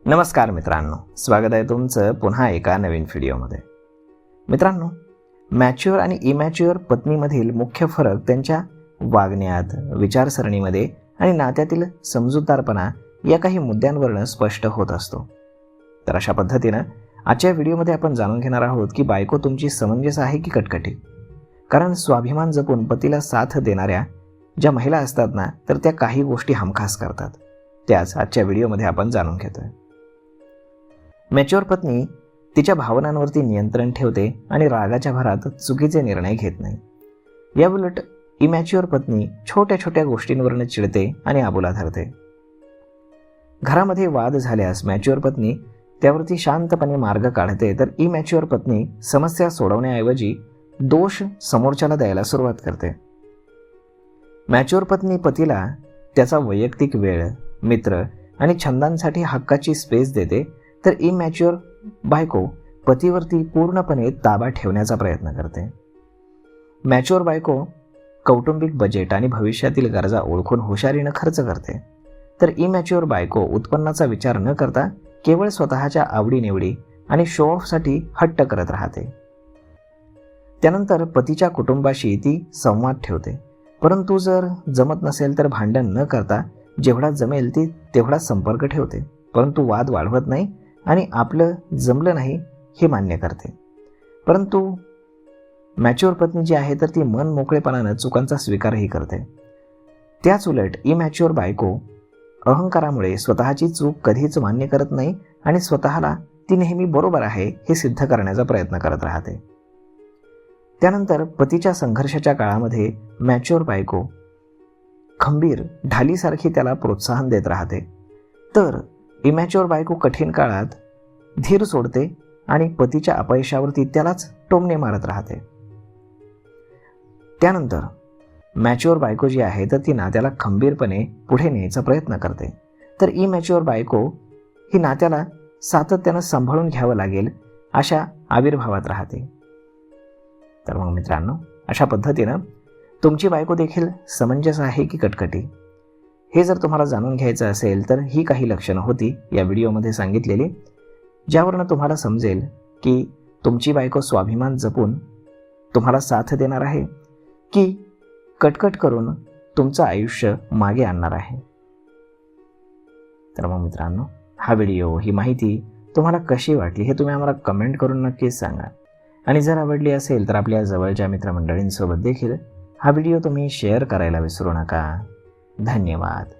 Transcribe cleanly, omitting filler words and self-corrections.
नमस्कार मित्रांनो, स्वागत आहे तुमचं पुन्हा एका नवीन व्हिडिओमध्ये. मित्रांनो, मॅच्युअर आणि इमॅच्युअर पत्नीमधील मुख्य फरक त्यांच्या वागण्यात, विचारसरणीमध्ये आणि नात्यातील समजूतदारपणा या काही मुद्द्यांवरून स्पष्ट होत असतो. तर अशा पद्धतीनं आजच्या व्हिडिओमध्ये आपण जाणून घेणार आहोत की बायको तुमची समंजस आहे की कटकटी. कारण स्वाभिमान जपून पतीला साथ देणाऱ्या ज्या महिला असतात ना, तर त्या काही गोष्टी हमखास करतात. त्याच आजच्या व्हिडिओमध्ये आपण जाणून घेतोय. मॅच्युअर पत्नी तिच्या भावनांवरती नियंत्रण ठेवते आणि रागाच्या भरात चुकीचे निर्णय घेत नाही. याउलट इमॅच्युअर पत्नी छोट्या छोट्या गोष्टींवरून चिडते आणि आबोला धरते. घरामध्ये वाद झाल्यास मॅच्युअर पत्नी त्यावरती शांतपणे मार्ग काढते, तर इमॅच्युअर पत्नी समस्या सोडवण्याऐवजी दोष समोरच्याला द्यायला सुरुवात करते. मॅच्युअर पत्नी पतीला त्याचा वैयक्तिक वेळ, मित्र आणि छंदांसाठी हक्काची स्पेस देते, तर इमॅच्युअर बायको पतीवरती पूर्णपणे ताबा ठेवण्याचा प्रयत्न करते. मॅच्युअर बायको कौटुंबिक बजेट आणि भविष्यातील गरजा ओळखून हुशारीनं खर्च करते, तर इमॅच्युअर बायको उत्पन्नाचा विचार न करता केवळ स्वतःच्या आवडीनिवडी आणि शो ऑफसाठी हट्ट करत राहते. त्यानंतर पतीच्या कुटुंबाशी ती संवाद ठेवते, परंतु जर जमत नसेल तर भांडण न करता जेवढा जमेल ती तेवढा संपर्क ठेवते, परंतु वाद वाढवत नाही आणि आपलं जमलं नाही हे मान्य करते. परंतु मॅच्युअर पत्नी जी आहे तर ती मन मोकळेपणानं चुकांचा स्वीकारही करते. त्याच उलट इमॅच्युअर बायको अहंकारामुळे स्वतःची चूक कधीच मान्य करत नाही आणि स्वतःला ती नेहमी बरोबर आहे हे सिद्ध करण्याचा प्रयत्न करत राहते. त्यानंतर पतीच्या संघर्षाच्या काळामध्ये मॅच्युअर बायको खंबीर ढालीसारखी त्याला प्रोत्साहन देत राहते, तर इमॅच्युअर बायको कठीण काळात धीर सोडते आणि पतीच्या अपयशावरती त्यालाच टोमणे मारत राहते. त्यानंतर मॅच्युअर बायको जी आहे तर ती नात्याला खंबीरपणे पुढे न्यायचा प्रयत्न करते, तर इमॅच्युअर बायको ही नात्याला सातत्यानं सांभाळून घ्यावं लागेल अशा आविर्भावात राहते. तर मग मित्रांनो, अशा पद्धतीनं तुमची बायको देखील समंजस आहे की कटकटी, हे जर तुम्हाला जाणून घ्यायचं असेल तर ही काही लक्षणं होती या व्हिडिओमध्ये सांगितलेली, ज्यावरून तुम्हाला समजेल की तुमची बायको स्वाभिमान जपून तुम्हाला साथ देणार आहे की कटकट करून तुमचं आयुष्य मागे आणणार आहे. तर मग मित्रांनो, हा व्हिडिओ, ही माहिती तुम्हाला कशी वाटली हे तुम्ही आम्हाला कमेंट करून नक्कीच सांगा. आणि जर आवडली असेल तर आपल्या जवळच्या मित्रमंडळींसोबत देखील हा व्हिडिओ तुम्ही शेअर करायला विसरू नका. धन्यवाद.